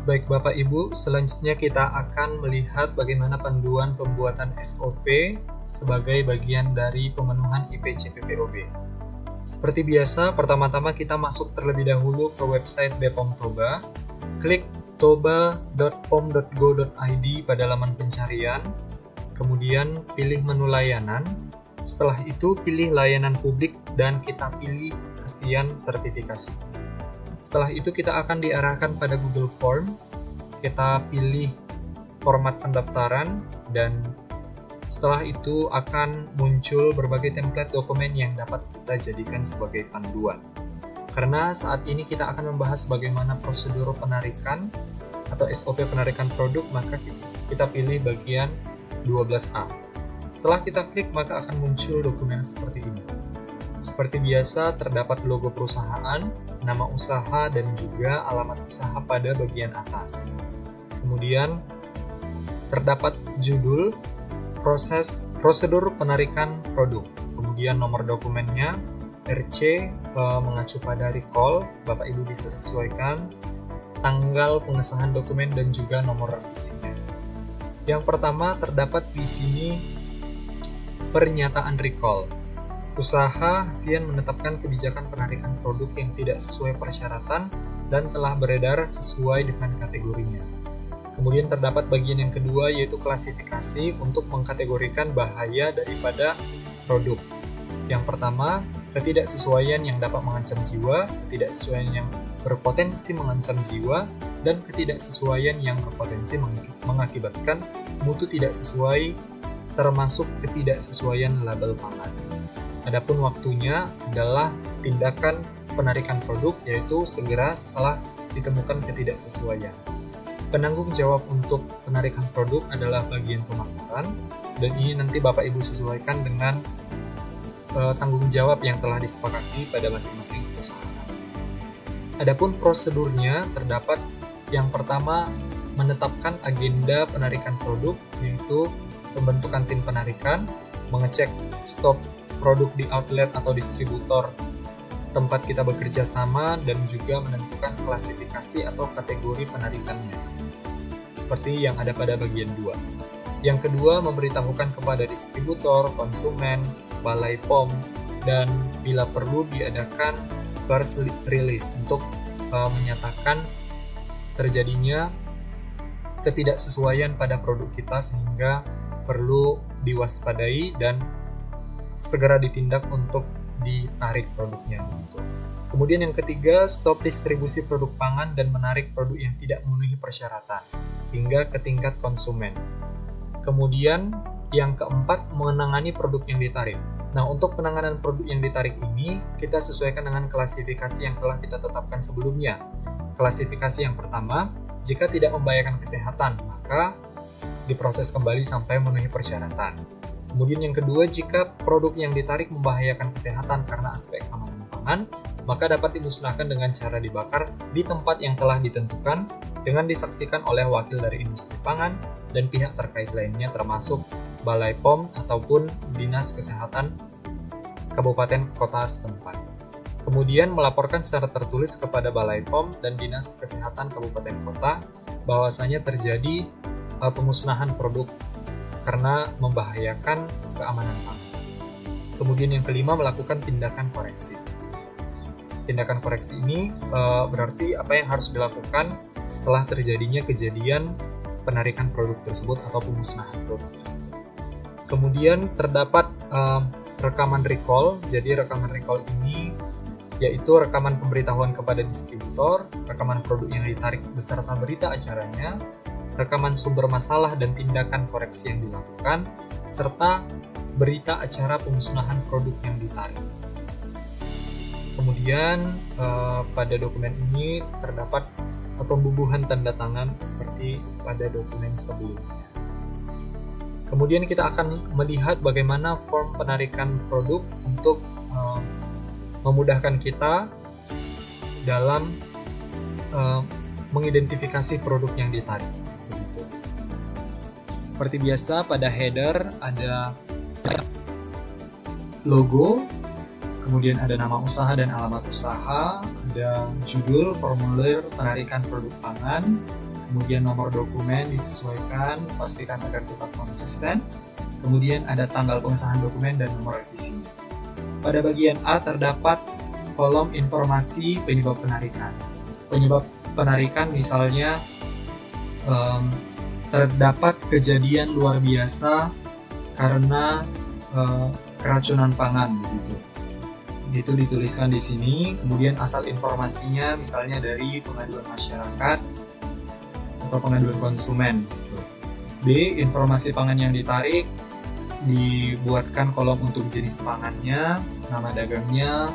Baik Bapak Ibu, selanjutnya kita akan melihat bagaimana panduan pembuatan SOP sebagai bagian dari pemenuhan IPCPPOB. Seperti biasa, pertama-tama kita masuk terlebih dahulu ke website BPOM Toba, klik toba.pom.go.id pada laman pencarian, kemudian pilih menu layanan, setelah itu pilih layanan publik dan kita pilih kesian sertifikasi. Setelah itu kita akan diarahkan pada Google Form, kita pilih format pendaftaran dan setelah itu akan muncul berbagai template dokumen yang dapat kita jadikan sebagai panduan. Karena saat ini kita akan membahas bagaimana prosedur penarikan atau SOP penarikan produk, maka kita pilih bagian 12A. Setelah kita klik, maka akan muncul dokumen seperti ini. Seperti biasa, terdapat logo perusahaan, nama usaha, dan juga alamat usaha pada bagian atas. Kemudian, terdapat judul, prosedur penarikan produk. Kemudian nomor dokumennya, RC, mengacu pada recall, Bapak Ibu bisa sesuaikan, tanggal pengesahan dokumen, dan juga nomor revisinya. Yang pertama, terdapat di sini pernyataan recall. Usaha Sian menetapkan kebijakan penarikan produk yang tidak sesuai persyaratan dan telah beredar sesuai dengan kategorinya. Kemudian terdapat bagian yang kedua, yaitu klasifikasi untuk mengkategorikan bahaya daripada produk. Yang pertama, ketidaksesuaian yang dapat mengancam jiwa, ketidaksesuaian yang berpotensi mengancam jiwa, dan ketidaksesuaian yang berpotensi mengakibatkan mutu tidak sesuai, termasuk ketidaksesuaian label pangan. Adapun waktunya adalah tindakan penarikan produk, yaitu segera setelah ditemukan ketidaksesuaian. Penanggung jawab untuk penarikan produk adalah bagian pemasaran, dan ini nanti Bapak Ibu sesuaikan dengan tanggung jawab yang telah disepakati pada masing-masing perusahaan. Adapun prosedurnya terdapat yang pertama, menetapkan agenda penarikan produk, yaitu pembentukan tim penarikan, mengecek stok produk di outlet atau distributor tempat kita bekerja sama, dan juga menentukan klasifikasi atau kategori penarikannya seperti yang ada pada bagian 2. Yang kedua, memberitahukan kepada distributor, konsumen, balai POM, dan bila perlu diadakan press release untuk menyatakan terjadinya ketidaksesuaian pada produk kita sehingga perlu diwaspadai dan segera ditindak untuk ditarik produknya. Kemudian yang ketiga, stop distribusi produk pangan dan menarik produk yang tidak memenuhi persyaratan hingga ke tingkat konsumen. Kemudian yang keempat, menangani produk yang ditarik. Nah, untuk penanganan produk yang ditarik ini kita sesuaikan dengan klasifikasi yang telah kita tetapkan sebelumnya. Klasifikasi yang pertama, jika tidak membahayakan kesehatan, maka diproses kembali sampai memenuhi persyaratan. Kemudian yang kedua, jika produk yang ditarik membahayakan kesehatan karena aspek keamanan pangan, maka dapat dimusnahkan dengan cara dibakar di tempat yang telah ditentukan dengan disaksikan oleh wakil dari industri pangan dan pihak terkait lainnya termasuk Balai POM ataupun Dinas Kesehatan Kabupaten Kota setempat. Kemudian melaporkan secara tertulis kepada Balai POM dan Dinas Kesehatan Kabupaten Kota bahwasanya terjadi pemusnahan produk karena membahayakan keamanan pangan. Kemudian yang kelima, melakukan tindakan koreksi. Tindakan koreksi ini berarti apa yang harus dilakukan setelah terjadinya kejadian penarikan produk tersebut atau pemusnahan produk tersebut. Kemudian terdapat rekaman recall. Jadi rekaman recall ini yaitu rekaman pemberitahuan kepada distributor, rekaman produk yang ditarik beserta berita acaranya, rekaman sumber masalah dan tindakan koreksi yang dilakukan, serta berita acara pemusnahan produk yang ditarik. Kemudian pada dokumen ini terdapat pembubuhan tanda tangan seperti pada dokumen sebelumnya. Kemudian kita akan melihat bagaimana form penarikan produk untuk memudahkan kita dalam mengidentifikasi produk yang ditarik. Seperti biasa, pada header ada logo, kemudian ada nama usaha dan alamat usaha, ada judul, formulir penarikan produk pangan, kemudian nomor dokumen disesuaikan, pastikan agar tetap konsisten, kemudian ada tanggal pengesahan dokumen dan nomor revisinya. Pada bagian A terdapat kolom informasi penyebab penarikan. Penyebab penarikan misalnya terdapat kejadian luar biasa karena keracunan pangan begitu. Itu dituliskan di sini, kemudian asal informasinya misalnya dari pengaduan masyarakat atau pengaduan konsumen gitu. B, informasi pangan yang ditarik dibuatkan kolom untuk jenis pangannya, nama dagangnya,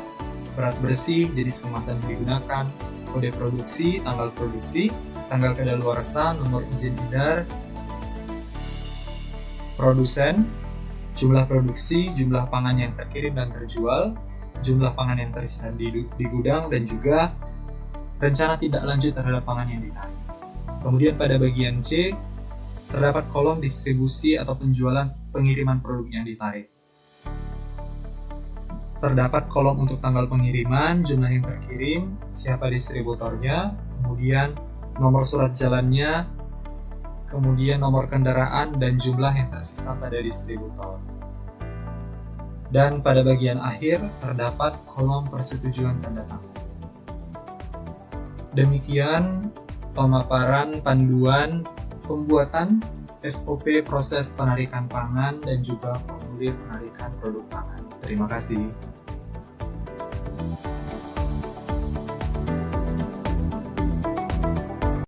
berat bersih, jenis kemasan yang digunakan, kode produksi, tanggal kadaluarsa, nomor izin edar, produsen, jumlah produksi, jumlah pangan yang terkirim dan terjual, jumlah pangan yang tersisa di gudang, dan juga rencana tindak lanjut terhadap pangan yang ditarik. Kemudian pada bagian C, terdapat kolom distribusi atau penjualan pengiriman produk yang ditarik. Terdapat kolom untuk tanggal pengiriman, jumlah yang terkirim, siapa distributornya, kemudian nomor surat jalannya, kemudian nomor kendaraan, dan jumlah yang tersisa pada distributor. Dan pada bagian akhir terdapat kolom persetujuan tanda tangan. Demikian pemaparan panduan pembuatan SOP proses penarikan pangan dan juga formulir penarikan produk pangan. Terima kasih.